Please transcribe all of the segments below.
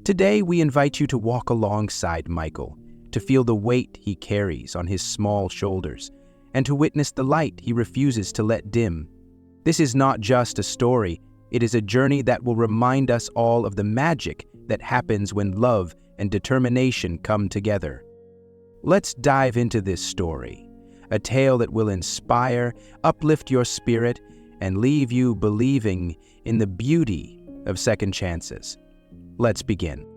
Today, we invite you to walk alongside Michael, to feel the weight he carries on his small shoulders, and to witness the light he refuses to let dim. This is not just a story, it is a journey that will remind us all of the magic that happens when love and determination come together. Let's dive into this story, a tale that will inspire, uplift your spirit, and leave you believing in the beauty of second chances. Let's begin.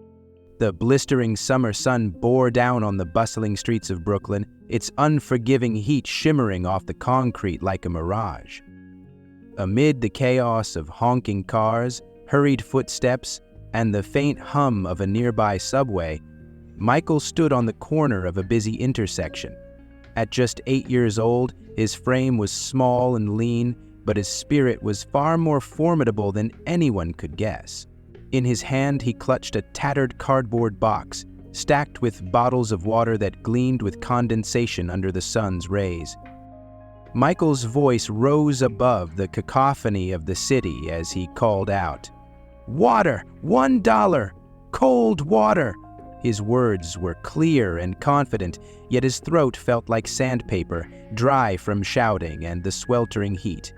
The blistering summer sun bore down on the bustling streets of Brooklyn, its unforgiving heat shimmering off the concrete like a mirage. Amid the chaos of honking cars, hurried footsteps, and the faint hum of a nearby subway, Michael stood on the corner of a busy intersection. At just 8 years old, his frame was small and lean, but his spirit was far more formidable than anyone could guess. In his hand, he clutched a tattered cardboard box, stacked with bottles of water that gleamed with condensation under the sun's rays. Michael's voice rose above the cacophony of the city as he called out, "Water! $1! Cold water!" His words were clear and confident, yet his throat felt like sandpaper, dry from shouting and the sweltering heat.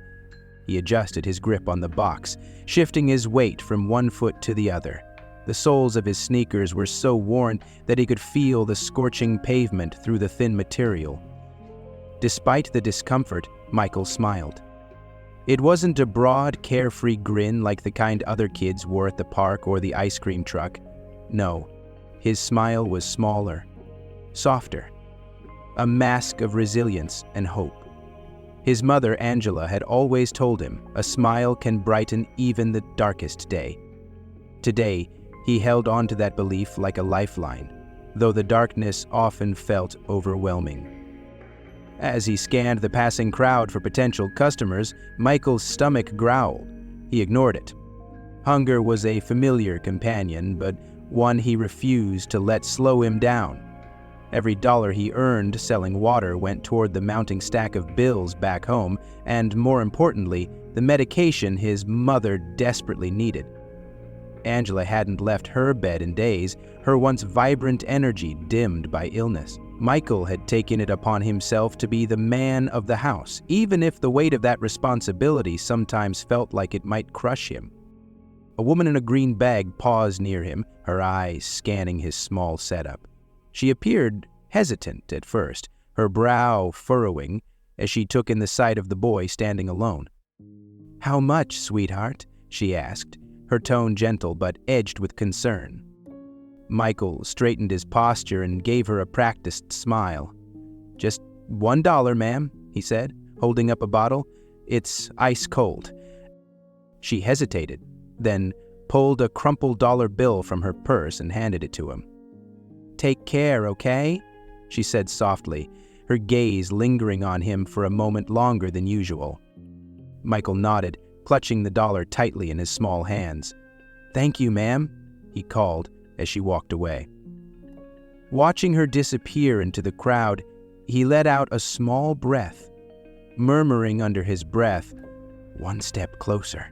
He adjusted his grip on the box, shifting his weight from one foot to the other. The soles of his sneakers were so worn that he could feel the scorching pavement through the thin material. Despite the discomfort, Michael smiled. It wasn't a broad, carefree grin like the kind other kids wore at the park or the ice cream truck. No, his smile was smaller, softer, a mask of resilience and hope. His mother, Angela, had always told him a smile can brighten even the darkest day. Today, he held on to that belief like a lifeline, though the darkness often felt overwhelming. As he scanned the passing crowd for potential customers, Michael's stomach growled. He ignored it. Hunger was a familiar companion, but one he refused to let slow him down. Every dollar he earned selling water went toward the mounting stack of bills back home, and more importantly, the medication his mother desperately needed. Angela hadn't left her bed in days, her once vibrant energy dimmed by illness. Michael had taken it upon himself to be the man of the house, even if the weight of that responsibility sometimes felt like it might crush him. A woman in a green bag paused near him, her eyes scanning his small setup. She appeared hesitant at first, her brow furrowing as she took in the sight of the boy standing alone. "How much, sweetheart?" she asked, her tone gentle but edged with concern. Michael straightened his posture and gave her a practiced smile. "Just $1, ma'am," he said, holding up a bottle. "It's ice cold." She hesitated, then pulled a crumpled dollar bill from her purse and handed it to him. "Take care, okay?" she said softly, her gaze lingering on him for a moment longer than usual. Michael nodded, clutching the dollar tightly in his small hands. "Thank you, ma'am," he called as she walked away. Watching her disappear into the crowd, he let out a small breath, murmuring under his breath, "One step closer."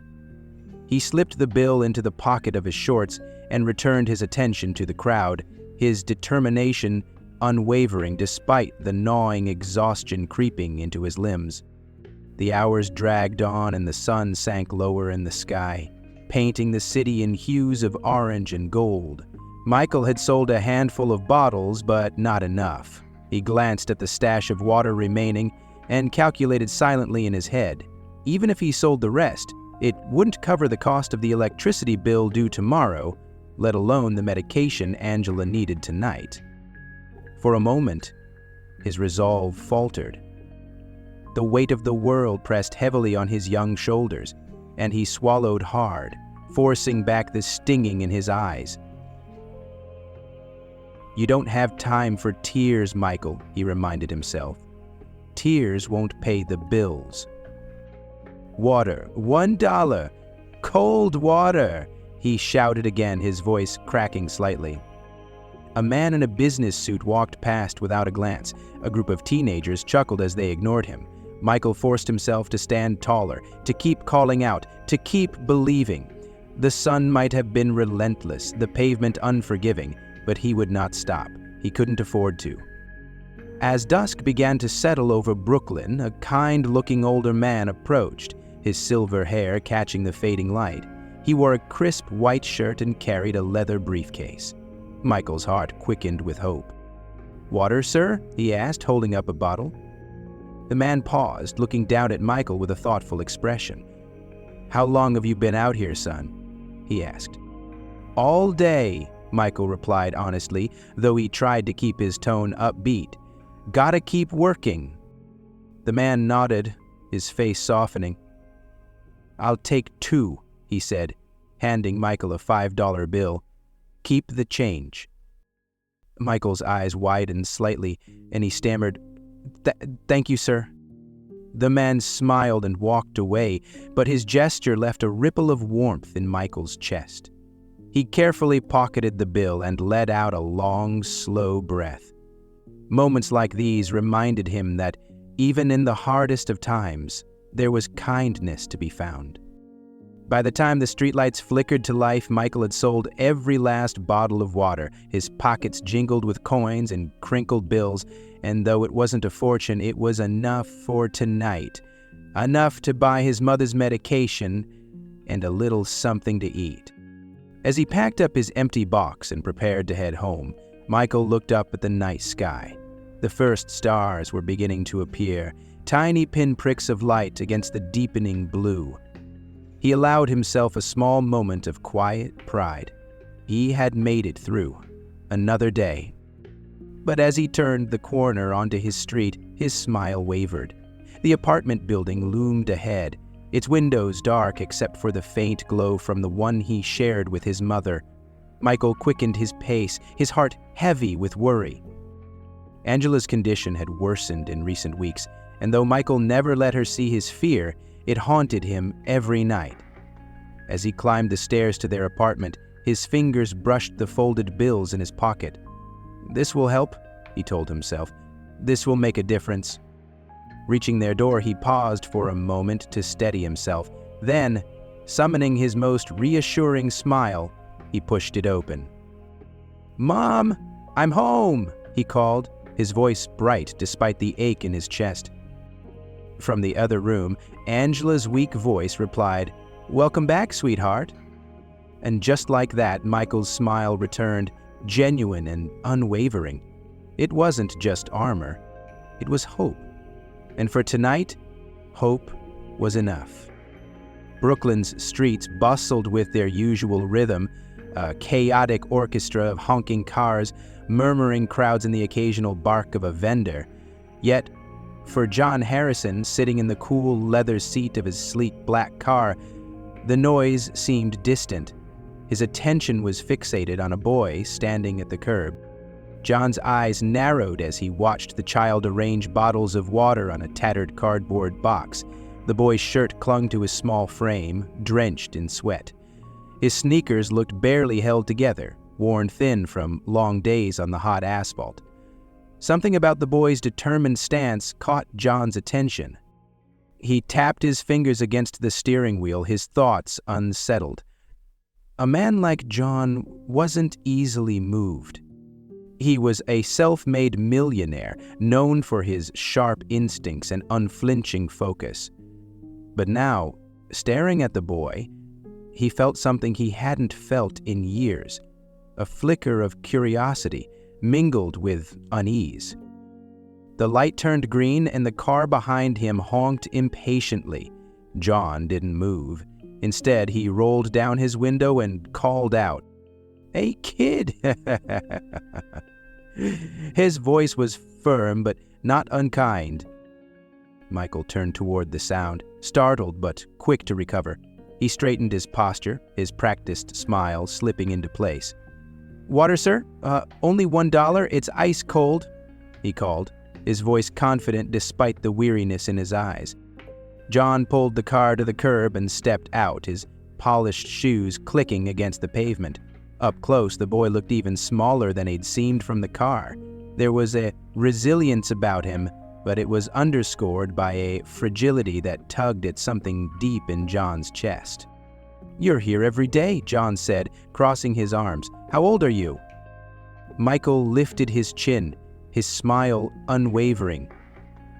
He slipped the bill into the pocket of his shorts and returned his attention to the crowd, his determination unwavering despite the gnawing exhaustion creeping into his limbs. The hours dragged on and the sun sank lower in the sky, painting the city in hues of orange and gold. Michael had sold a handful of bottles, but not enough. He glanced at the stash of water remaining and calculated silently in his head. Even if he sold the rest, it wouldn't cover the cost of the electricity bill due tomorrow, let alone the medication Angela needed tonight. For a moment, his resolve faltered. The weight of the world pressed heavily on his young shoulders, and he swallowed hard, forcing back the stinging in his eyes. "You don't have time for tears, Michael," he reminded himself. "Tears won't pay the bills." "Water, $1! Cold water!" he shouted again, his voice cracking slightly. A man in a business suit walked past without a glance. A group of teenagers chuckled as they ignored him. Michael forced himself to stand taller, to keep calling out, to keep believing. The sun might have been relentless, the pavement unforgiving, but he would not stop. He couldn't afford to. As dusk began to settle over Brooklyn, a kind-looking older man approached, his silver hair catching the fading light. He wore a crisp white shirt and carried a leather briefcase. Michael's heart quickened with hope. "Water, sir?" he asked, holding up a bottle. The man paused, looking down at Michael with a thoughtful expression. "How long have you been out here, son?" he asked. "All day," Michael replied honestly, though he tried to keep his tone upbeat. "Gotta keep working." The man nodded, his face softening. "I'll take 2, he said, handing Michael a $5 bill. "Keep the change." Michael's eyes widened slightly, and he stammered, Thank you, sir." The man smiled and walked away, but his gesture left a ripple of warmth in Michael's chest. He carefully pocketed the bill and let out a long, slow breath. Moments like these reminded him that, even in the hardest of times, there was kindness to be found. By the time the streetlights flickered to life, Michael had sold every last bottle of water. His pockets jingled with coins and crinkled bills, and though it wasn't a fortune, it was enough for tonight. Enough to buy his mother's medication and a little something to eat. As he packed up his empty box and prepared to head home, Michael looked up at the night sky. The first stars were beginning to appear, tiny pinpricks of light against the deepening blue. He allowed himself a small moment of quiet pride. He had made it through another day. But as he turned the corner onto his street, his smile wavered. The apartment building loomed ahead, its windows dark except for the faint glow from the one he shared with his mother. Michael quickened his pace, his heart heavy with worry. Angela's condition had worsened in recent weeks, and though Michael never let her see his fear, it haunted him every night. As he climbed the stairs to their apartment, his fingers brushed the folded bills in his pocket. "This will help," he told himself. "This will make a difference." Reaching their door, he paused for a moment to steady himself. Then, summoning his most reassuring smile, he pushed it open. "Mom, I'm home," he called, his voice bright despite the ache in his chest. From the other room, Angela's weak voice replied, "Welcome back, sweetheart." And just like that, Michael's smile returned, genuine and unwavering. It wasn't just armor, it was hope. And for tonight, hope was enough. Brooklyn's streets bustled with their usual rhythm, a chaotic orchestra of honking cars, murmuring crowds, and the occasional bark of a vendor. Yet, for John Harrison, sitting in the cool leather seat of his sleek black car, the noise seemed distant. His attention was fixated on a boy standing at the curb. John's eyes narrowed as he watched the child arrange bottles of water on a tattered cardboard box. The boy's shirt clung to his small frame, drenched in sweat. His sneakers looked barely held together, worn thin from long days on the hot asphalt. Something about the boy's determined stance caught John's attention. He tapped his fingers against the steering wheel, his thoughts unsettled. A man like John wasn't easily moved. He was a self-made millionaire, known for his sharp instincts and unflinching focus. But now, staring at the boy, he felt something he hadn't felt in years, a flicker of curiosity mingled with unease. The light turned green and the car behind him honked impatiently. John didn't move. Instead, he rolled down his window and called out, "Hey, kid!" His voice was firm but not unkind. Michael turned toward the sound, startled but quick to recover. He straightened his posture, his practiced smile slipping into place. "Water, sir? Only $1. It's ice cold," he called, his voice confident despite the weariness in his eyes. John pulled the car to the curb and stepped out, his polished shoes clicking against the pavement. Up close, the boy looked even smaller than he'd seemed from the car. There was a resilience about him, but it was underscored by a fragility that tugged at something deep in John's chest. "You're here every day," John said, crossing his arms. "How old are you?" Michael lifted his chin, his smile unwavering.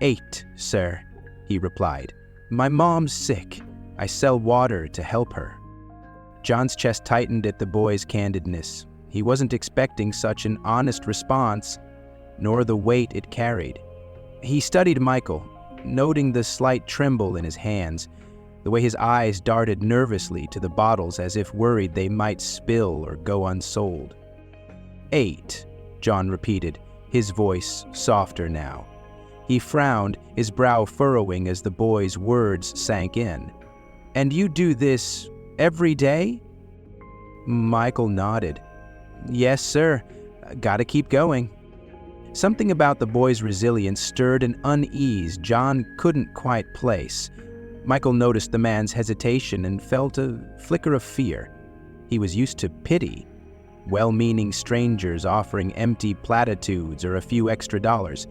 8, sir," he replied. "My mom's sick. I sell water to help her." John's chest tightened at the boy's candidness. He wasn't expecting such an honest response, nor the weight it carried. He studied Michael, noting the slight tremble in his hands, the way his eyes darted nervously to the bottles as if worried they might spill or go unsold. 8, John repeated, his voice softer now. He frowned, his brow furrowing as the boy's words sank in. "And you do this every day?" Michael nodded. "Yes, sir. Gotta keep going." Something about the boy's resilience stirred an unease John couldn't quite place. Michael noticed the man's hesitation and felt a flicker of fear. He was used to pity, well-meaning strangers offering empty platitudes or a few extra dollars.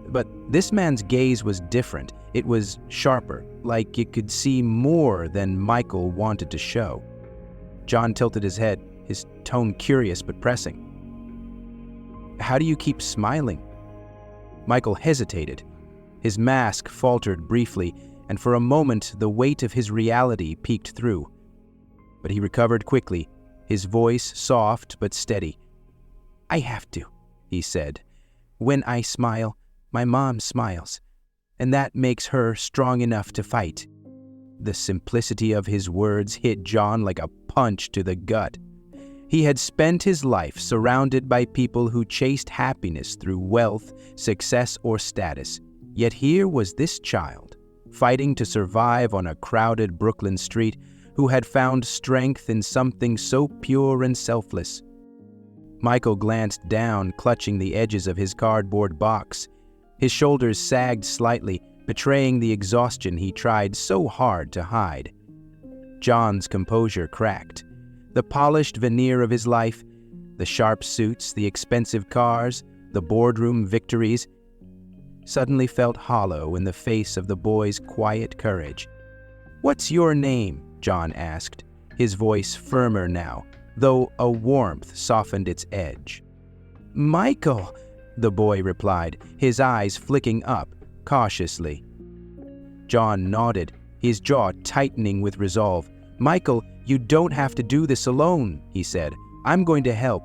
But this man's gaze was different. It was sharper, like it could see more than Michael wanted to show. John tilted his head, his tone curious but pressing. "How do you keep smiling?" Michael hesitated. His mask faltered briefly, and for a moment the weight of his reality peeked through. But he recovered quickly, his voice soft but steady. "I have to," he said. "When I smile, my mom smiles, and that makes her strong enough to fight." The simplicity of his words hit John like a punch to the gut. He had spent his life surrounded by people who chased happiness through wealth, success, or status. Yet here was this child, fighting to survive on a crowded Brooklyn street, who had found strength in something so pure and selfless. Michael glanced down, clutching the edges of his cardboard box. His shoulders sagged slightly, betraying the exhaustion he tried so hard to hide. John's composure cracked. The polished veneer of his life, the sharp suits, the expensive cars, the boardroom victories, suddenly felt hollow in the face of the boy's quiet courage. "What's your name?" John asked, his voice firmer now, though a warmth softened its edge. "Michael," the boy replied, his eyes flicking up cautiously. John nodded, his jaw tightening with resolve. "Michael, you don't have to do this alone," he said. "I'm going to help."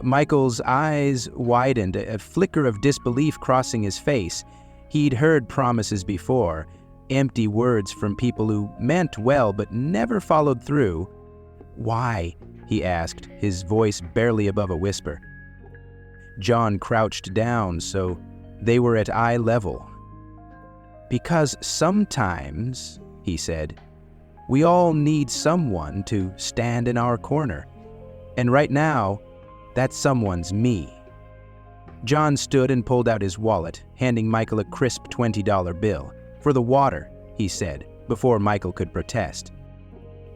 Michael's eyes widened, a flicker of disbelief crossing his face. He'd heard promises before, empty words from people who meant well but never followed through. "Why?" he asked, his voice barely above a whisper. John crouched down so they were at eye level. "Because sometimes," he said, "we all need someone to stand in our corner. And right now, that someone's me." John stood and pulled out his wallet, handing Michael a crisp $20 bill. "For the water," he said, before Michael could protest.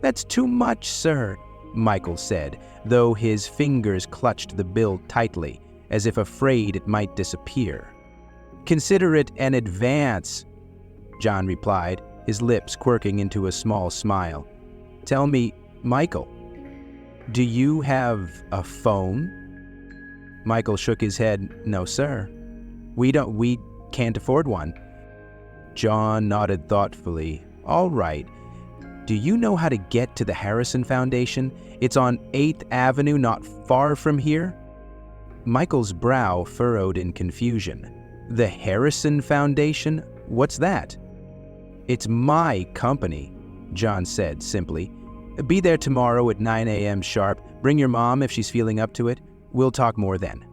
"That's too much, sir," Michael said, though his fingers clutched the bill tightly, as if afraid it might disappear. "Consider it an advance," John replied, his lips quirking into a small smile. "Tell me, Michael, do you have a phone?" Michael shook his head. "No, sir. We can't afford one." John nodded thoughtfully. "All right. Do you know how to get to the Harrison Foundation? It's on 8th Avenue, not far from here." Michael's brow furrowed in confusion. "The Harrison Foundation? What's that?" "It's my company," John said simply. "Be there tomorrow at 9 a.m. sharp. Bring your mom if she's feeling up to it. We'll talk more then."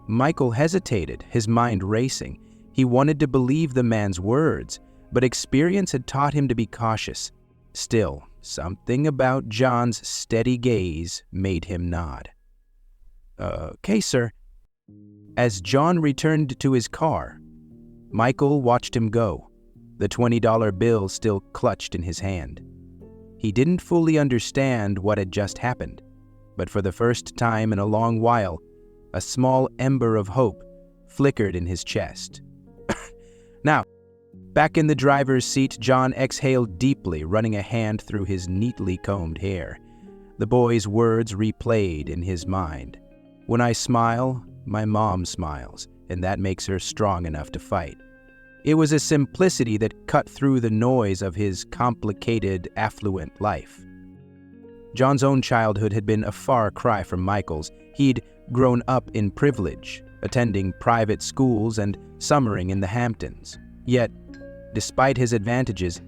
Michael hesitated, his mind racing. He wanted to believe the man's words, but experience had taught him to be cautious. Still, something about John's steady gaze made him nod. "Okay, sir." As John returned to his car, Michael watched him go, the $20 bill still clutched in his hand. He didn't fully understand what had just happened, but for the first time in a long while, a small ember of hope flickered in his chest. "Now, Back in the driver's seat, John exhaled deeply, running a hand through his neatly combed hair. The boy's words replayed in his mind. "When I smile, my mom smiles, and that makes her strong enough to fight." It was a simplicity that cut through the noise of his complicated, affluent life. John's own childhood had been a far cry from Michael's. He'd grown up in privilege, attending private schools and summering in the Hamptons. Yet, despite his advantages,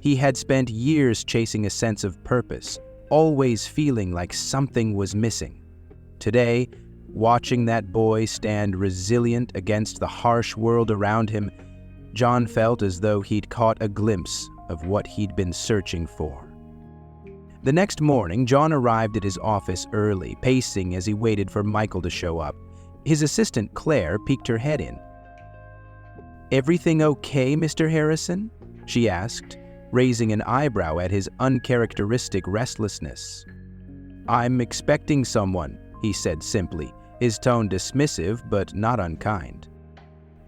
he had spent years chasing a sense of purpose, always feeling like something was missing. Today, watching that boy stand resilient against the harsh world around him, John felt as though he'd caught a glimpse of what he'd been searching for. The next morning, John arrived at his office early, pacing as he waited for Michael to show up. His assistant, Claire, peeked her head in. "Everything okay, Mr. Harrison?" she asked, raising an eyebrow at his uncharacteristic restlessness. "I'm expecting someone," he said simply, his tone dismissive but not unkind.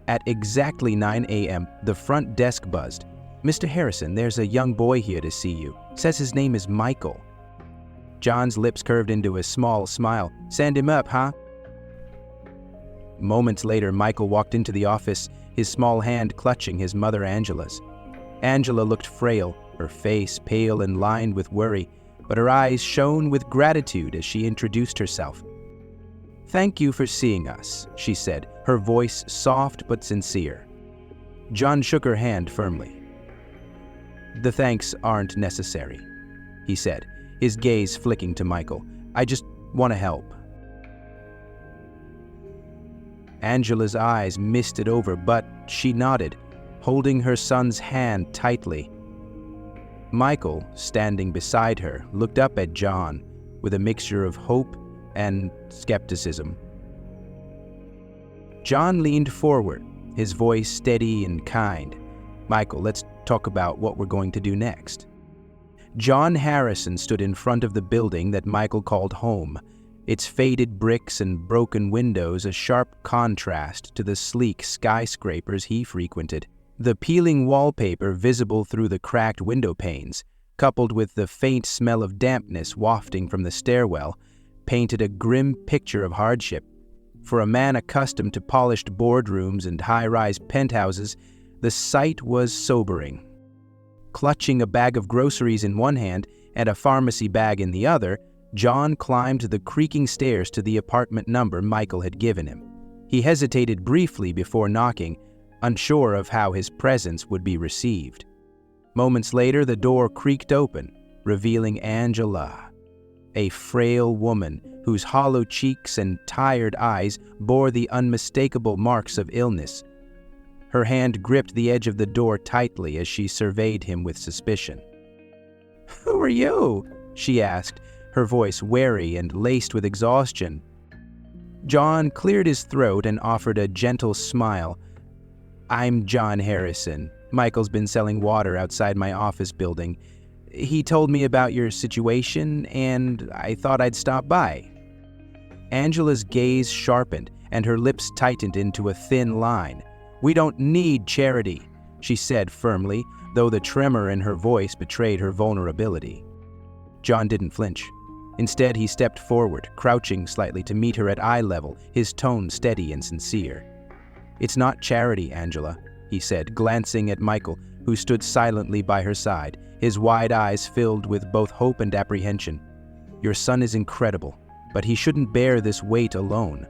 At exactly 9 a.m., the front desk buzzed. "Mr. Harrison, there's a young boy here to see you. Says his name is Michael." John's lips curved into a small smile. "Send him up, huh?" Moments later, Michael walked into the office, his small hand clutching his mother Angela's. Angela looked frail, her face pale and lined with worry, but her eyes shone with gratitude as she introduced herself. "Thank you for seeing us," she said, her voice soft but sincere. John shook her hand firmly. "The thanks aren't necessary," he said, his gaze flicking to Michael. "I just want to help." Angela's eyes misted over, but she nodded, holding her son's hand tightly. Michael, standing beside her, looked up at John with a mixture of hope and skepticism. John leaned forward, his voice steady and kind. "Michael, let's talk about what we're going to do next." John Harrison stood in front of the building that Michael called home, its faded bricks and broken windows a sharp contrast to the sleek skyscrapers he frequented. The peeling wallpaper visible through the cracked window panes, coupled with the faint smell of dampness wafting from the stairwell, painted a grim picture of hardship. For a man accustomed to polished boardrooms and high-rise penthouses, the sight was sobering. Clutching a bag of groceries in one hand and a pharmacy bag in the other, John climbed the creaking stairs to the apartment number Michael had given him. He hesitated briefly before knocking, unsure of how his presence would be received. Moments later, the door creaked open, revealing Angela, a frail woman whose hollow cheeks and tired eyes bore the unmistakable marks of illness. Her hand gripped the edge of the door tightly as she surveyed him with suspicion. "Who are you?" she asked, her voice wary and laced with exhaustion. John cleared his throat and offered a gentle smile. "I'm John Harrison. Michael's been selling water outside my office building. He told me about your situation, and I thought I'd stop by." Angela's gaze sharpened, and her lips tightened into a thin line. "We don't need charity," she said firmly, though the tremor in her voice betrayed her vulnerability. John didn't flinch. Instead, he stepped forward, crouching slightly to meet her at eye level, his tone steady and sincere. "It's not charity, Angela," he said, glancing at Michael, who stood silently by her side, his wide eyes filled with both hope and apprehension. "Your son is incredible, but he shouldn't bear this weight alone.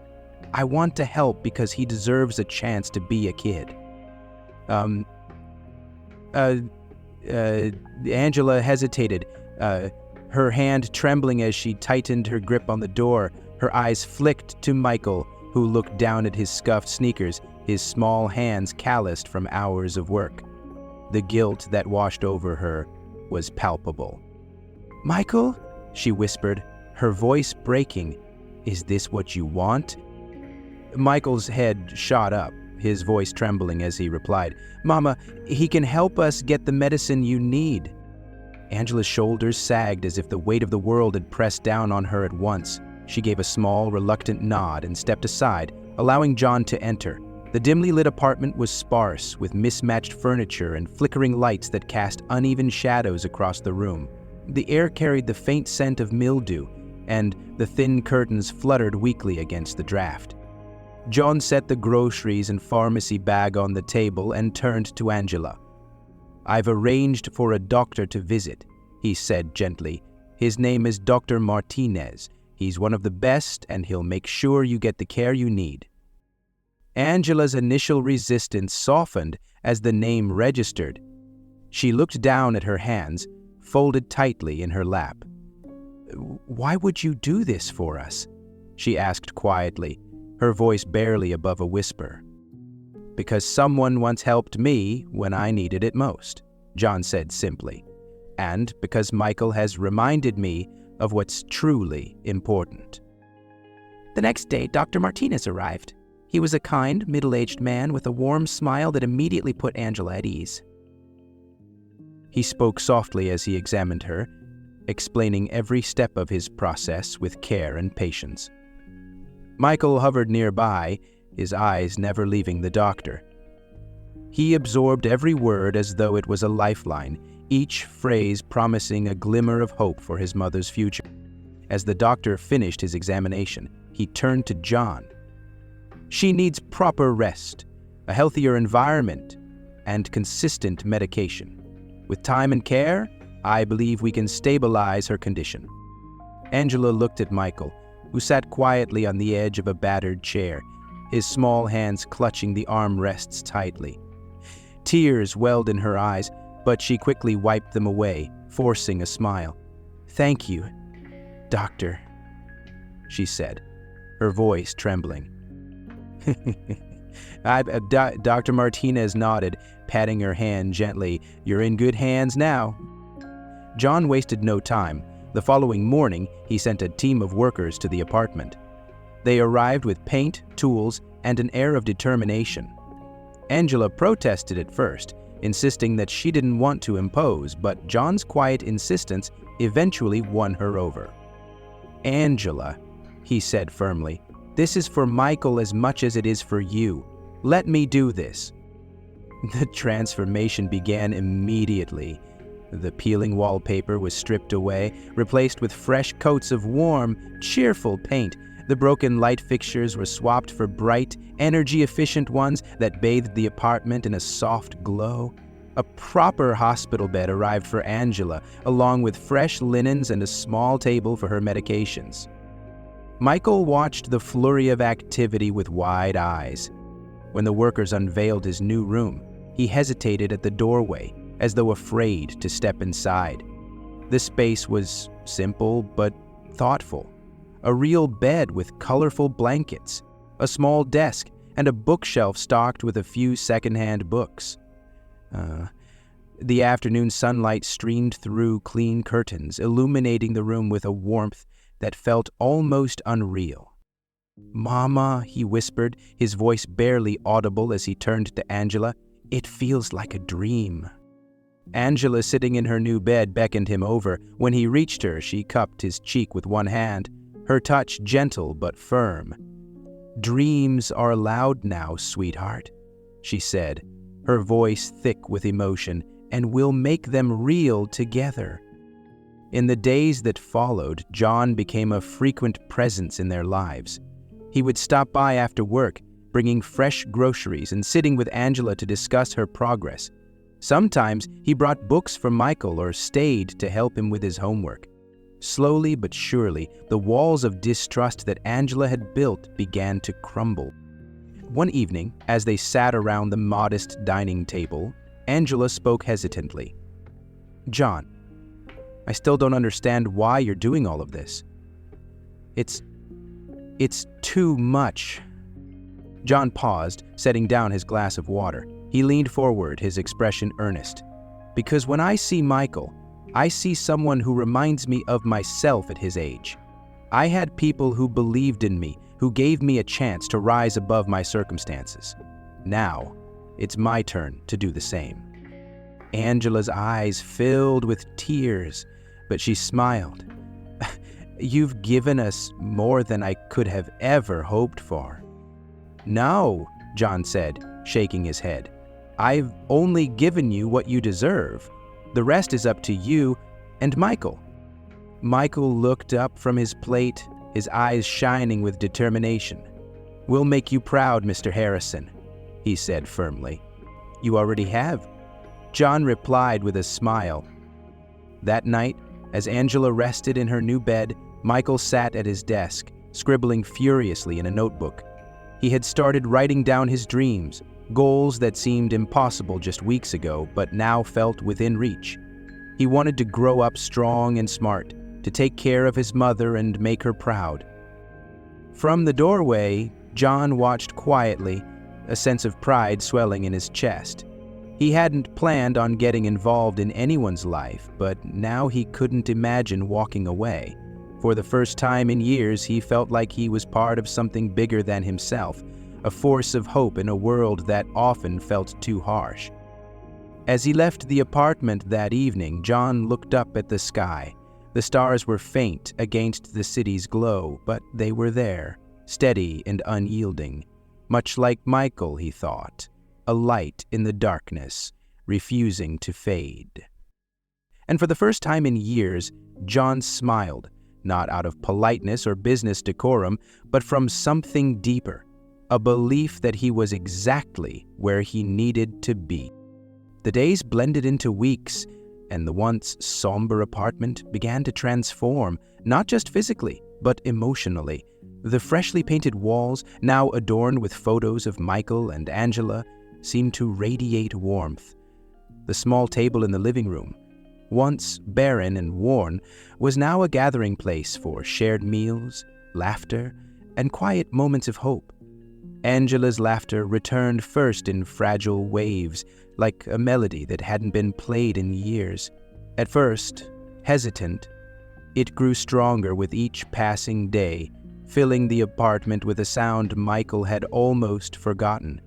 I want to help because he deserves a chance to be a kid." Angela hesitated, her hand trembling as she tightened her grip on the door. Her eyes flicked to Michael, who looked down at his scuffed sneakers, his small hands calloused from hours of work. The guilt that washed over her was palpable. "Michael?" she whispered, her voice breaking. "Is this what you want?" Michael's head shot up, his voice trembling as he replied, "Mama, he can help us get the medicine you need." Angela's shoulders sagged as if the weight of the world had pressed down on her at once. She gave a small, reluctant nod and stepped aside, allowing John to enter, The dimly lit apartment was sparse, with mismatched furniture and flickering lights that cast uneven shadows across the room. The air carried the faint scent of mildew, and the thin curtains fluttered weakly against the draft. John set the groceries and pharmacy bag on the table and turned to Angela. "I've arranged for a doctor to visit," he said gently. "His name is Dr. Martinez. He's one of the best, and he'll make sure you get the care you need." Angela's initial resistance softened as the name registered. She looked down at her hands, folded tightly in her lap. "Why would you do this for us?" she asked quietly, her voice barely above a whisper. "Because someone once helped me when I needed it most," John said simply. "And because Michael has reminded me of what's truly important." The next day, Dr. Martinez arrived. He was a kind, middle-aged man with a warm smile that immediately put Angela at ease. He spoke softly as he examined her, explaining every step of his process with care and patience. Michael hovered nearby, his eyes never leaving the doctor. He absorbed every word as though it was a lifeline, each phrase promising a glimmer of hope for his mother's future. As the doctor finished his examination, he turned to John. "She needs proper rest, a healthier environment, and consistent medication. With time and care, I believe we can stabilize her condition." Angela looked at Michael, who sat quietly on the edge of a battered chair, his small hands clutching the armrests tightly. Tears welled in her eyes, but she quickly wiped them away, forcing a smile. "Thank you, doctor," she said, her voice trembling. Dr. Martinez nodded, patting her hand gently. "You're in good hands now." John wasted no time. The following morning, he sent a team of workers to the apartment. They arrived with paint, tools, and an air of determination. Angela protested at first, insisting that she didn't want to impose, but John's quiet insistence eventually won her over. "Angela," he said firmly, "this is for Michael as much as it is for you. Let me do this." The transformation began immediately. The peeling wallpaper was stripped away, replaced with fresh coats of warm, cheerful paint. The broken light fixtures were swapped for bright, energy-efficient ones that bathed the apartment in a soft glow. A proper hospital bed arrived for Angela, along with fresh linens and a small table for her medications. Michael watched the flurry of activity with wide eyes. When the workers unveiled his new room, he hesitated at the doorway, as though afraid to step inside. The space was simple but thoughtful. A real bed with colorful blankets, a small desk, and a bookshelf stocked with a few secondhand books. The afternoon sunlight streamed through clean curtains, illuminating the room with a warmth that felt almost unreal. "Mama," he whispered, his voice barely audible as he turned to Angela, "it feels like a dream." Angela, sitting in her new bed, beckoned him over. When he reached her, she cupped his cheek with one hand, her touch gentle but firm. "Dreams are allowed now, sweetheart," she said, her voice thick with emotion, "and we'll make them real together." In the days that followed, John became a frequent presence in their lives. He would stop by after work, bringing fresh groceries and sitting with Angela to discuss her progress. Sometimes he brought books for Michael or stayed to help him with his homework. Slowly but surely, the walls of distrust that Angela had built began to crumble. One evening, as they sat around the modest dining table, Angela spoke hesitantly. "John, I still don't understand why you're doing all of this. It's too much." John paused, setting down his glass of water. He leaned forward, his expression earnest. "Because when I see Michael, I see someone who reminds me of myself at his age. I had people who believed in me, who gave me a chance to rise above my circumstances. Now, it's my turn to do the same." Angela's eyes filled with tears, but she smiled. "You've given us more than I could have ever hoped for." "No," John said, shaking his head. "I've only given you what you deserve. The rest is up to you and Michael." Michael looked up from his plate, his eyes shining with determination. "We'll make you proud, Mr. Harrison," he said firmly. "You already have," John replied with a smile. That night, as Angela rested in her new bed, Michael sat at his desk, scribbling furiously in a notebook. He had started writing down his dreams, goals that seemed impossible just weeks ago, but now felt within reach. He wanted to grow up strong and smart, to take care of his mother and make her proud. From the doorway, John watched quietly, a sense of pride swelling in his chest. He hadn't planned on getting involved in anyone's life, but now he couldn't imagine walking away. For the first time in years, he felt like he was part of something bigger than himself, a force of hope in a world that often felt too harsh. As he left the apartment that evening, John looked up at the sky. The stars were faint against the city's glow, but they were there, steady and unyielding. Much like Michael, he thought, a light in the darkness, refusing to fade. And for the first time in years, John smiled, not out of politeness or business decorum, but from something deeper, a belief that he was exactly where he needed to be. The days blended into weeks, and the once somber apartment began to transform, not just physically, but emotionally. The freshly painted walls, now adorned with photos of Michael and Angela, seemed to radiate warmth. The small table in the living room, once barren and worn, was now a gathering place for shared meals, laughter, and quiet moments of hope. Angela's laughter returned first in fragile waves, like a melody that hadn't been played in years. At first, hesitant, it grew stronger with each passing day, filling the apartment with a sound Michael had almost forgotten.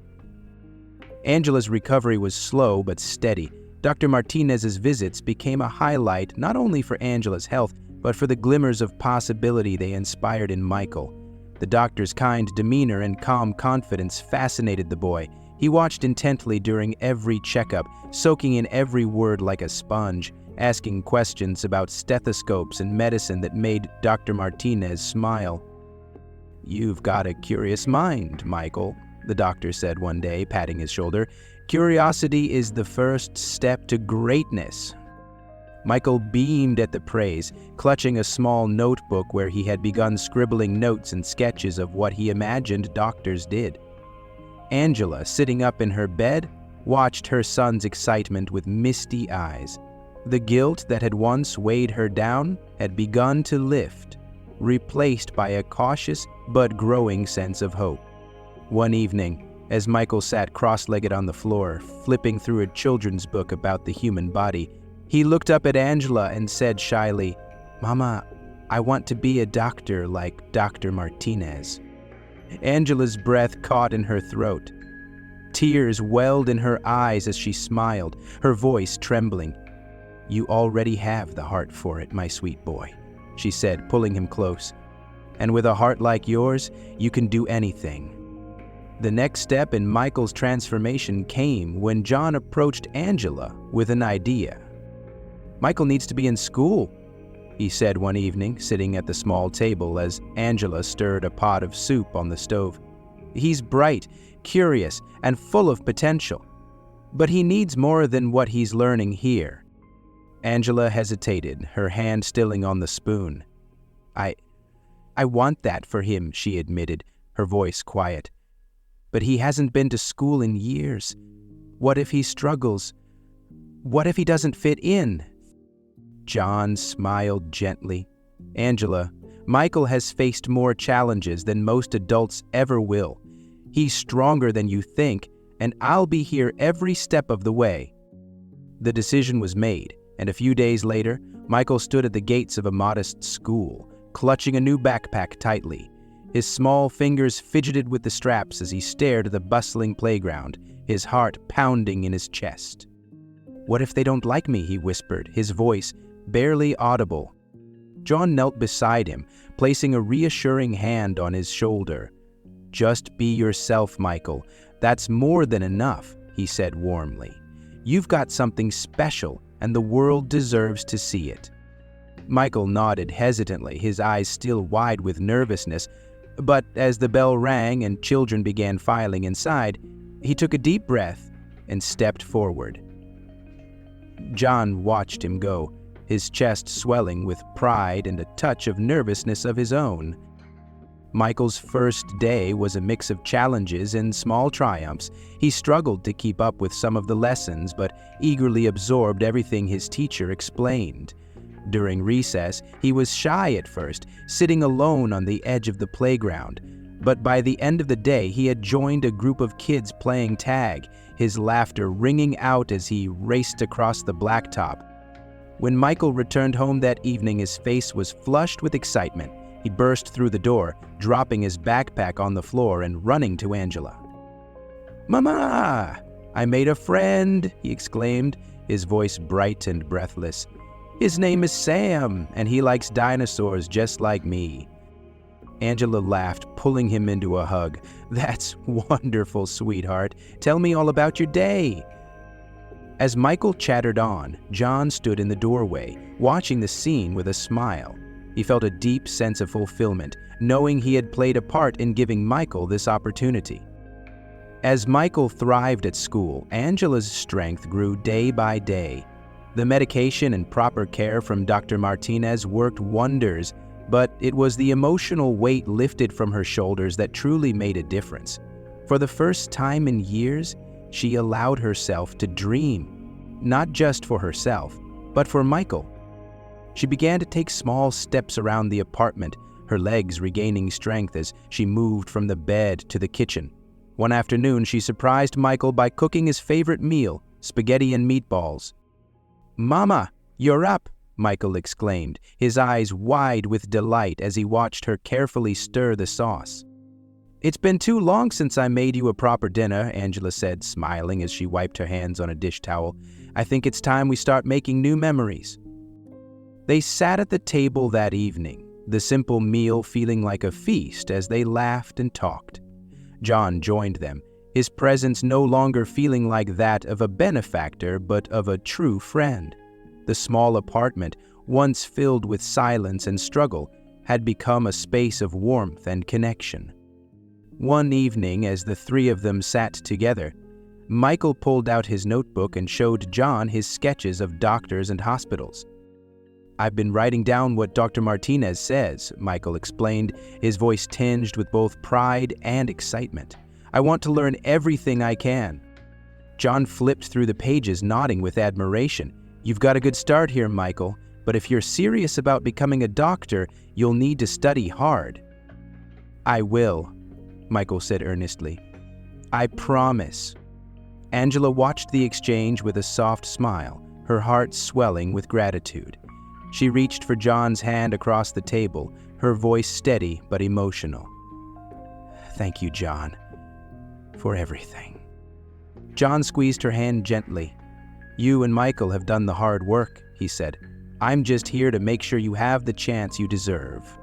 Angela's recovery was slow but steady. Dr. Martinez's visits became a highlight not only for Angela's health, but for the glimmers of possibility they inspired in Michael. The doctor's kind demeanor and calm confidence fascinated the boy. He watched intently during every checkup, soaking in every word like a sponge, asking questions about stethoscopes and medicine that made Dr. Martinez smile. "You've got a curious mind, Michael," the doctor said one day, patting his shoulder. "Curiosity is the first step to greatness." Michael beamed at the praise, clutching a small notebook where he had begun scribbling notes and sketches of what he imagined doctors did. Angela, sitting up in her bed, watched her son's excitement with misty eyes. The guilt that had once weighed her down had begun to lift, replaced by a cautious but growing sense of hope. One evening, as Michael sat cross-legged on the floor, flipping through a children's book about the human body, he looked up at Angela and said shyly, "Mama, I want to be a doctor like Dr. Martinez." Angela's breath caught in her throat. Tears welled in her eyes as she smiled, her voice trembling. "You already have the heart for it, my sweet boy," she said, pulling him close. "And with a heart like yours, you can do anything." The next step in Michael's transformation came when John approached Angela with an idea. "Michael needs to be in school," he said one evening, sitting at the small table as Angela stirred a pot of soup on the stove. "He's bright, curious, and full of potential. But he needs more than what he's learning here." Angela hesitated, her hand stilling on the spoon. I want that for him," she admitted, her voice quiet. "But he hasn't been to school in years. What if he struggles? What if he doesn't fit in?" John smiled gently. "Angela, Michael has faced more challenges than most adults ever will. He's stronger than you think, and I'll be here every step of the way." The decision was made, and a few days later, Michael stood at the gates of a modest school, clutching a new backpack tightly. His small fingers fidgeted with the straps as he stared at the bustling playground, his heart pounding in his chest. "What if they don't like me?" he whispered, his voice barely audible. John knelt beside him, placing a reassuring hand on his shoulder. "Just be yourself, Michael. "That's more than enough," he said warmly. "You've got something special, and the world deserves to see it." Michael nodded hesitantly, his eyes still wide with nervousness, but as the bell rang and children began filing inside, he took a deep breath and stepped forward. John watched him go, his chest swelling with pride and a touch of nervousness of his own. Michael's first day was a mix of challenges and small triumphs. He struggled to keep up with some of the lessons, but eagerly absorbed everything his teacher explained. During recess, he was shy at first, sitting alone on the edge of the playground. But by the end of the day, he had joined a group of kids playing tag, his laughter ringing out as he raced across the blacktop. When Michael returned home that evening, his face was flushed with excitement. He burst through the door, dropping his backpack on the floor and running to Angela. "Mama! I made a friend!" he exclaimed, his voice bright and breathless. "His name is Sam, and he likes dinosaurs just like me." Angela laughed, pulling him into a hug. "That's wonderful, sweetheart. Tell me all about your day." As Michael chattered on, John stood in the doorway, watching the scene with a smile. He felt a deep sense of fulfillment, knowing he had played a part in giving Michael this opportunity. As Michael thrived at school, Angela's strength grew day by day. The medication and proper care from Dr. Martinez worked wonders, but it was the emotional weight lifted from her shoulders that truly made a difference. For the first time in years, she allowed herself to dream, not just for herself, but for Michael. She began to take small steps around the apartment, her legs regaining strength as she moved from the bed to the kitchen. One afternoon, she surprised Michael by cooking his favorite meal, spaghetti and meatballs. "Mama, you're up!" Michael exclaimed, his eyes wide with delight as he watched her carefully stir the sauce. "It's been too long since I made you a proper dinner," Angela said, smiling as she wiped her hands on a dish towel. "I think it's time we start making new memories." They sat at the table that evening, the simple meal feeling like a feast as they laughed and talked. John joined them, his presence no longer feeling like that of a benefactor but of a true friend. The small apartment, once filled with silence and struggle, had become a space of warmth and connection. One evening, as the three of them sat together, Michael pulled out his notebook and showed John his sketches of doctors and hospitals. "I've been writing down what Dr. Martinez says," Michael explained, his voice tinged with both pride and excitement. "I want to learn everything I can." John flipped through the pages, nodding with admiration. "You've got a good start here, Michael, but if you're serious about becoming a doctor, you'll need to study hard." "I will," Michael said earnestly. "I promise." Angela watched the exchange with a soft smile, her heart swelling with gratitude. She reached for John's hand across the table, her voice steady but emotional. "Thank you, John, for everything." John squeezed her hand gently. "You and Michael have done the hard work," he said. "I'm just here to make sure you have the chance you deserve."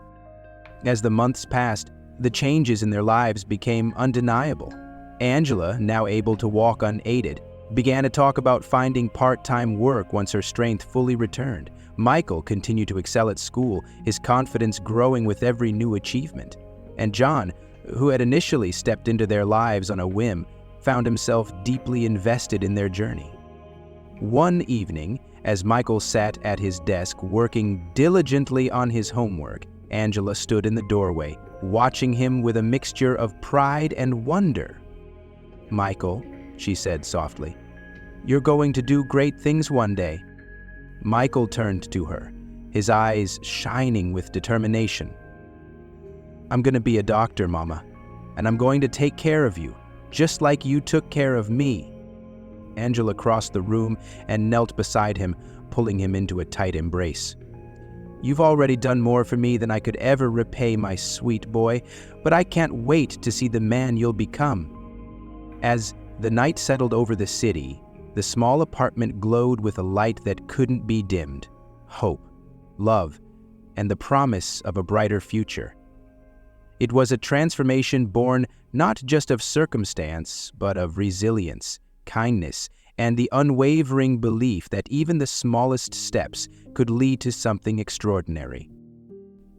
As the months passed, the changes in their lives became undeniable. Angela, now able to walk unaided, began to talk about finding part-time work once her strength fully returned. Michael continued to excel at school, his confidence growing with every new achievement. And John, who had initially stepped into their lives on a whim, found himself deeply invested in their journey. One evening, as Michael sat at his desk working diligently on his homework, Angela stood in the doorway, watching him with a mixture of pride and wonder. "Michael," she said softly, "you're going to do great things one day." Michael turned to her, his eyes shining with determination. "I'm going to be a doctor, Mama, and I'm going to take care of you, just like you took care of me." Angela crossed the room and knelt beside him, pulling him into a tight embrace. "You've already done more for me than I could ever repay, my sweet boy, but I can't wait to see the man you'll become." As the night settled over the city, the small apartment glowed with a light that couldn't be dimmed: hope, love, and the promise of a brighter future. It was a transformation born not just of circumstance, but of resilience, kindness, and the unwavering belief that even the smallest steps could lead to something extraordinary.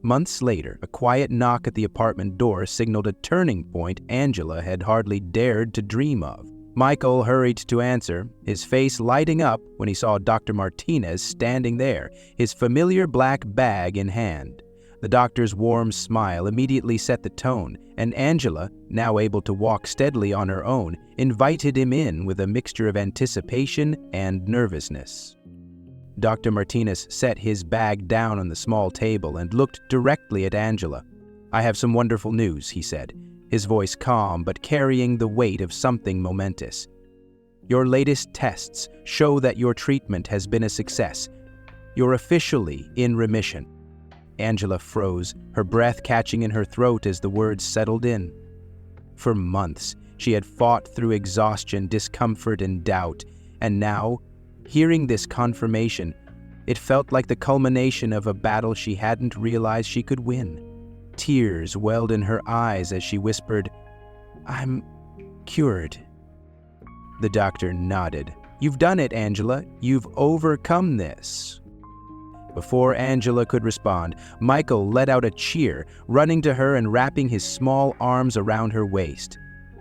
Months later, a quiet knock at the apartment door signaled a turning point Angela had hardly dared to dream of. Michael hurried to answer, his face lighting up when he saw Dr. Martinez standing there, his familiar black bag in hand. The doctor's warm smile immediately set the tone, and Angela, now able to walk steadily on her own, invited him in with a mixture of anticipation and nervousness. Dr. Martinez set his bag down on the small table and looked directly at Angela. "I have some wonderful news," he said, his voice calm but carrying the weight of something momentous. "Your latest tests show that your treatment has been a success. You're officially in remission." Angela froze, her breath catching in her throat as the words settled in. For months, she had fought through exhaustion, discomfort, and doubt, and now, hearing this confirmation, it felt like the culmination of a battle she hadn't realized she could win. Tears welled in her eyes as she whispered, "I'm cured." The doctor nodded. "You've done it, Angela. You've overcome this." Before Angela could respond, Michael let out a cheer, running to her and wrapping his small arms around her waist.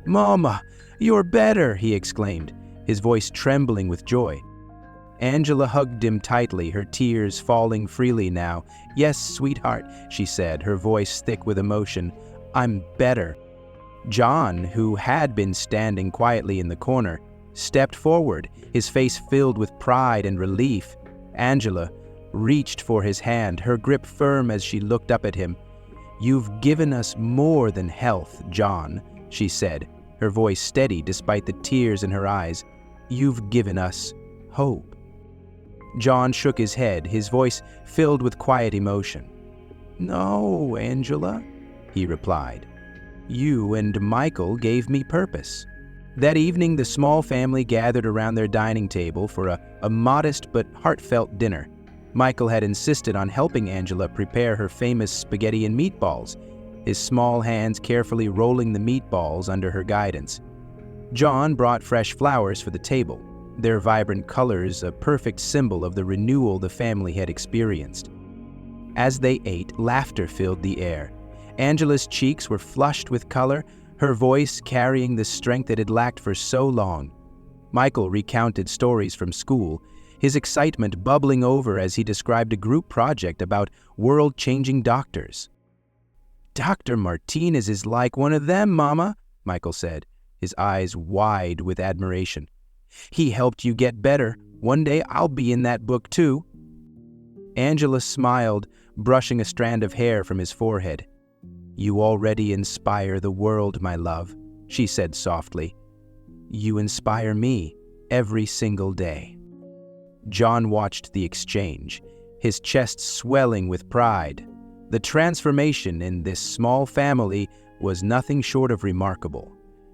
"Mama, you're better!" he exclaimed, his voice trembling with joy. Angela hugged him tightly, her tears falling freely now. "Yes, sweetheart," she said, her voice thick with emotion. "I'm better." John, who had been standing quietly in the corner, stepped forward, his face filled with pride and relief. Angela reached for his hand, her grip firm as she looked up at him. "You've given us more than health, John," she said, her voice steady despite the tears in her eyes. "You've given us hope." John shook his head, his voice filled with quiet emotion. "No, Angela," he replied. "You and Michael gave me purpose." That evening, the small family gathered around their dining table for a modest but heartfelt dinner. Michael had insisted on helping Angela prepare her famous spaghetti and meatballs, his small hands carefully rolling the meatballs under her guidance. John brought fresh flowers for the table, their vibrant colors a perfect symbol of the renewal the family had experienced. As they ate, laughter filled the air. Angela's cheeks were flushed with color, her voice carrying the strength it had lacked for so long. Michael recounted stories from school, his excitement bubbling over as he described a group project about world-changing doctors. "Dr. Martinez is like one of them, Mama," Michael said, his eyes wide with admiration. "He helped you get better. One day I'll be in that book too." Angela smiled, brushing a strand of hair from his forehead. "You already inspire the world, my love," she said softly. "You inspire me every single day." John watched the exchange, his chest swelling with pride. The transformation in this small family was nothing short of remarkable,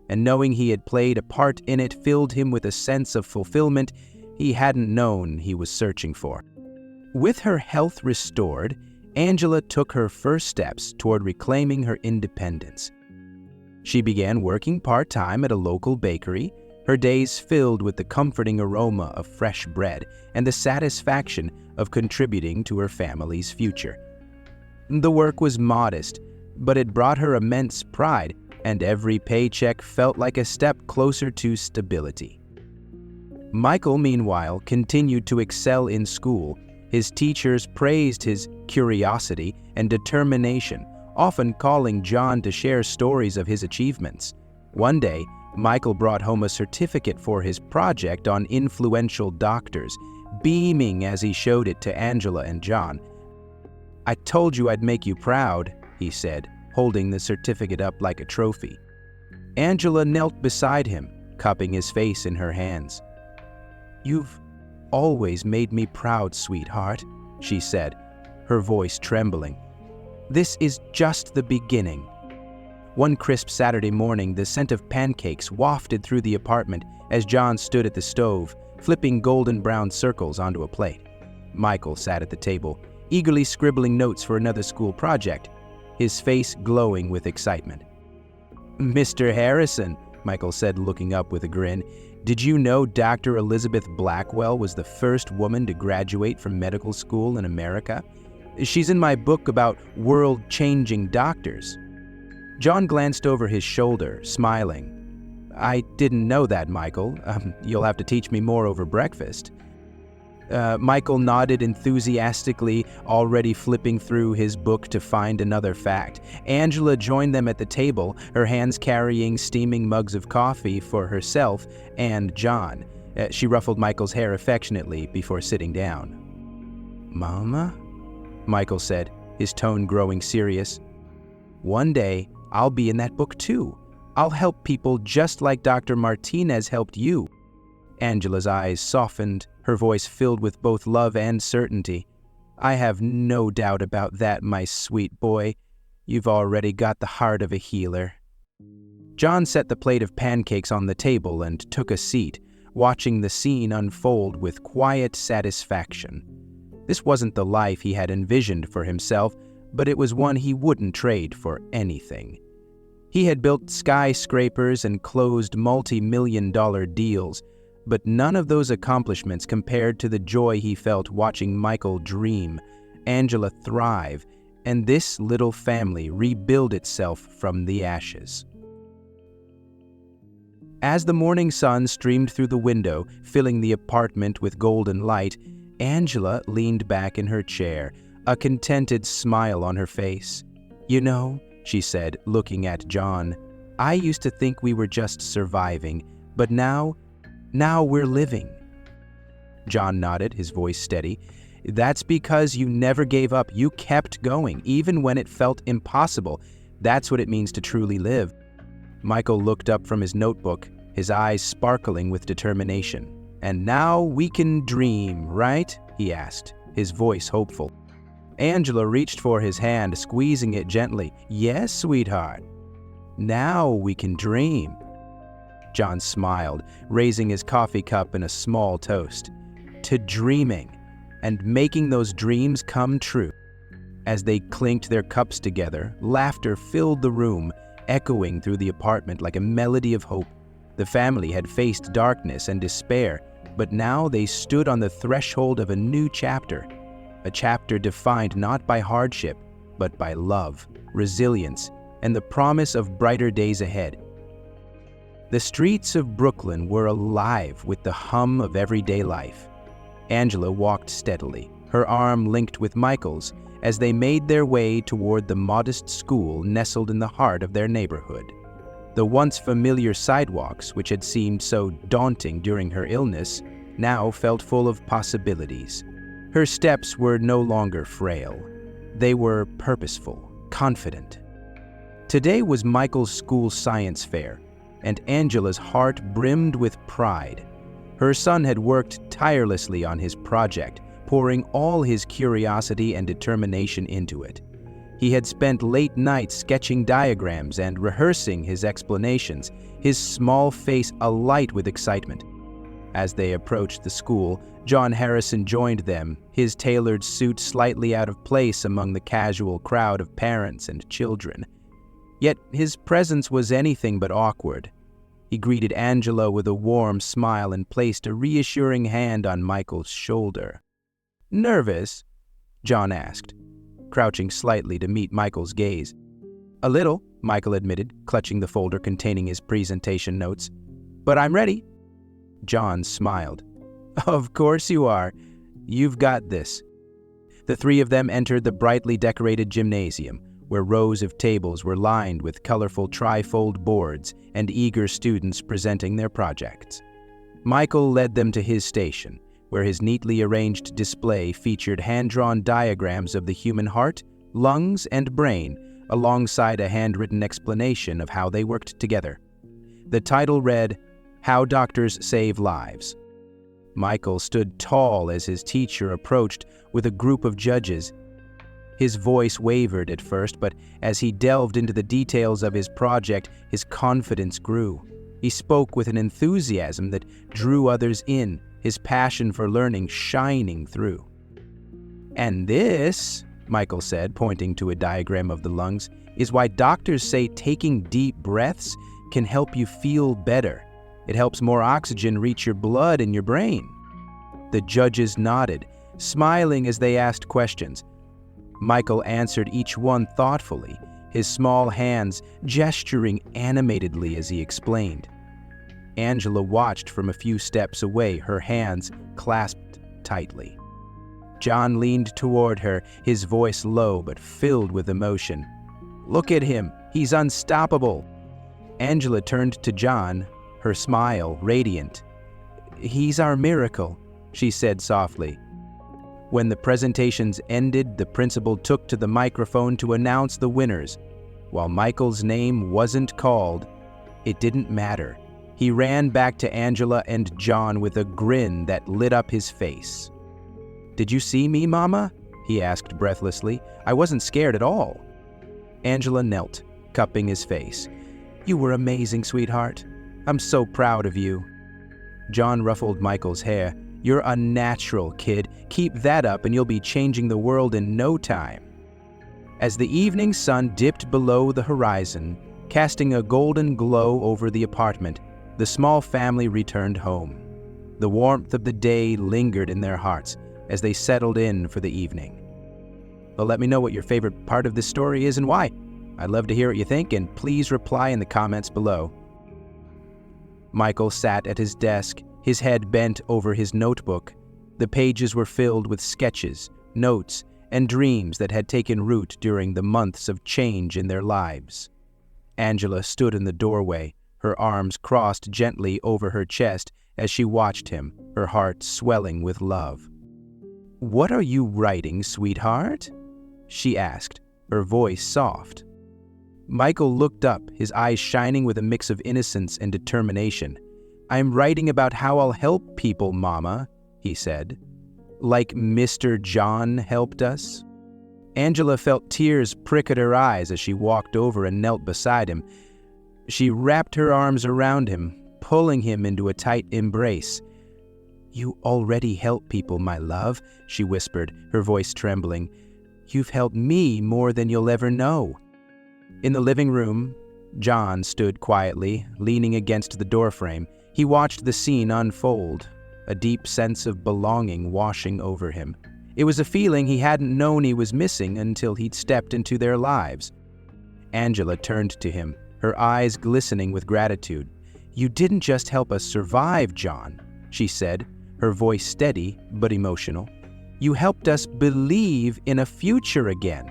and knowing he had played a part in it filled him with a sense of fulfillment he hadn't known he was searching for. With her health restored, Angela took her first steps toward reclaiming her independence. She began working part-time at a local bakery, her days filled with the comforting aroma of fresh bread and the satisfaction of contributing to her family's future. The work was modest, but it brought her immense pride, and every paycheck felt like a step closer to stability. Michael, meanwhile, continued to excel in school. His teachers praised his curiosity and determination, often calling John to share stories of his achievements. One day, Michael brought home a certificate for his project on influential doctors, beaming as he showed it to Angela and John. "I told you I'd make you proud," he said, holding the certificate up like a trophy. Angela knelt beside him, cupping his face in her hands. "You've always made me proud, sweetheart," she said, her voice trembling. "This is just the beginning." One crisp Saturday morning, the scent of pancakes wafted through the apartment as John stood at the stove, flipping golden brown circles onto a plate. Michael sat at the table, eagerly scribbling notes for another school project, his face glowing with excitement. Mr. Harrison, Michael said, looking up with a grin, did you know Dr. Elizabeth Blackwell was the first woman to graduate from medical school in America? She's in my book about world-changing doctors. John glanced over his shoulder, smiling. I didn't know that, Michael. You'll have to teach me more over breakfast. Michael nodded enthusiastically, already flipping through his book to find another fact. Angela joined them at the table, her hands carrying steaming mugs of coffee for herself and John. She ruffled Michael's hair affectionately before sitting down. Mama? Michael said, his tone growing serious. One day, I'll be in that book too. I'll help people just like Dr. Martinez helped you. Angela's eyes softened, her voice filled with both love and certainty. I have no doubt about that, my sweet boy. You've already got the heart of a healer. John set the plate of pancakes on the table and took a seat, watching the scene unfold with quiet satisfaction. This wasn't the life he had envisioned for himself, but it was one he wouldn't trade for anything. He had built skyscrapers and closed multi-million-dollar deals, but none of those accomplishments compared to the joy he felt watching Michael dream, Angela thrive, and this little family rebuild itself from the ashes. As the morning sun streamed through the window, filling the apartment with golden light, Angela leaned back in her chair, a contented smile on her face. You know, she said, looking at John, I used to think we were just surviving, but now we're living. John nodded, his voice steady. That's because you never gave up. You kept going, even when it felt impossible. That's what it means to truly live. Michael looked up from his notebook, his eyes sparkling with determination. And now we can dream, right? He asked, his voice hopeful. Angela reached for his hand, squeezing it gently. Yes, sweetheart. Now we can dream. John smiled, raising his coffee cup in a small toast. To dreaming, and making those dreams come true. As they clinked their cups together, laughter filled the room, echoing through the apartment like a melody of hope. The family had faced darkness and despair, but now they stood on the threshold of a new chapter. A chapter defined not by hardship, but by love, resilience, and the promise of brighter days ahead. The streets of Brooklyn were alive with the hum of everyday life. Angela walked steadily, her arm linked with Michael's, as they made their way toward the modest school nestled in the heart of their neighborhood. The once familiar sidewalks, which had seemed so daunting during her illness, now felt full of possibilities. Her steps were no longer frail. They were purposeful, confident. Today was Michael's school science fair, and Angela's heart brimmed with pride. Her son had worked tirelessly on his project, pouring all his curiosity and determination into it. He had spent late nights sketching diagrams and rehearsing his explanations, his small face alight with excitement. As they approached the school, John Harrison joined them, his tailored suit slightly out of place among the casual crowd of parents and children. Yet his presence was anything but awkward. He greeted Angela with a warm smile and placed a reassuring hand on Michael's shoulder. Nervous? John asked, crouching slightly to meet Michael's gaze. A little, Michael admitted, clutching the folder containing his presentation notes. But I'm ready. John smiled. Of course you are. You've got this. The three of them entered the brightly decorated gymnasium, where rows of tables were lined with colorful trifold boards and eager students presenting their projects. Michael led them to his station, where his neatly arranged display featured hand-drawn diagrams of the human heart, lungs, and brain, alongside a handwritten explanation of how they worked together. The title read, How Doctors Save Lives. Michael stood tall as his teacher approached with a group of judges. His voice wavered at first, but as he delved into the details of his project, his confidence grew. He spoke with an enthusiasm that drew others in, his passion for learning shining through. And this, Michael said, pointing to a diagram of the lungs, is why doctors say taking deep breaths can help you feel better. It helps more oxygen reach your blood and your brain. The judges nodded, smiling as they asked questions. Michael answered each one thoughtfully, his small hands gesturing animatedly as he explained. Angela watched from a few steps away, her hands clasped tightly. John leaned toward her, his voice low but filled with emotion. "Look at him, he's unstoppable." Angela turned to John, her smile radiant. "He's our miracle," she said softly. When the presentations ended, the principal took to the microphone to announce the winners. While Michael's name wasn't called, it didn't matter. He ran back to Angela and John with a grin that lit up his face. "Did you see me, Mama?" he asked breathlessly. "I wasn't scared at all." Angela knelt, cupping his face. "You were amazing, sweetheart. I'm so proud of you." John ruffled Michael's hair. "You're a natural, kid. Keep that up and you'll be changing the world in no time." As the evening sun dipped below the horizon, casting a golden glow over the apartment, the small family returned home. The warmth of the day lingered in their hearts as they settled in for the evening. Well, let me know what your favorite part of this story is and why. I'd love to hear what you think, and please reply in the comments below. Michael sat at his desk, his head bent over his notebook. The pages were filled with sketches, notes, and dreams that had taken root during the months of change in their lives. Angela stood in the doorway, her arms crossed gently over her chest as she watched him, her heart swelling with love. "What are you writing, sweetheart?" she asked, her voice soft. Michael looked up, his eyes shining with a mix of innocence and determination. "I'm writing about how I'll help people, Mama," he said. "Like Mr. John helped us?" Angela felt tears prick at her eyes as she walked over and knelt beside him. She wrapped her arms around him, pulling him into a tight embrace. "You already help people, my love," she whispered, her voice trembling. "You've helped me more than you'll ever know." In the living room, John stood quietly, leaning against the doorframe. He watched the scene unfold, a deep sense of belonging washing over him. It was a feeling he hadn't known he was missing until he'd stepped into their lives. Angela turned to him, her eyes glistening with gratitude. "You didn't just help us survive, John," she said, her voice steady but emotional. "You helped us believe in a future again."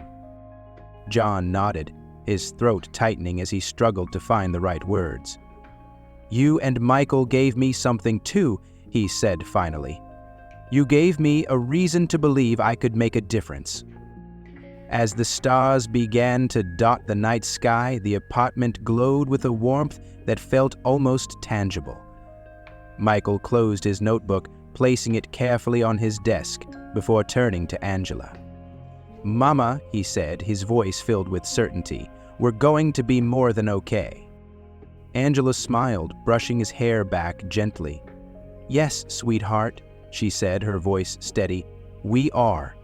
John nodded, his throat tightening as he struggled to find the right words. "You and Michael gave me something too," he said finally. "You gave me a reason to believe I could make a difference." As the stars began to dot the night sky, the apartment glowed with a warmth that felt almost tangible. Michael closed his notebook, placing it carefully on his desk before turning to Angela. "Mama," he said, his voice filled with certainty, "we're going to be more than okay." Angela smiled, brushing his hair back gently. "Yes, sweetheart," she said, her voice steady. "We are."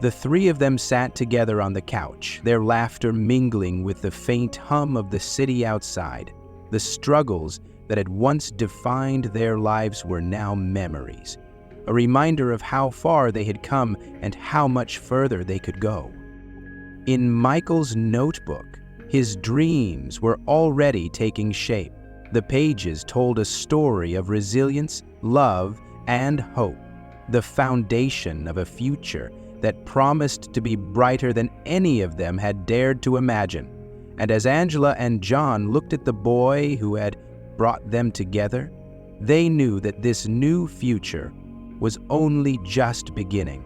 The three of them sat together on the couch, their laughter mingling with the faint hum of the city outside. The struggles that had once defined their lives were now memories, a reminder of how far they had come and how much further they could go. In Michael's notebook, his dreams were already taking shape. The pages told a story of resilience, love, and hope, the foundation of a future that promised to be brighter than any of them had dared to imagine. And as Angela and John looked at the boy who had brought them together, they knew that this new future was only just beginning.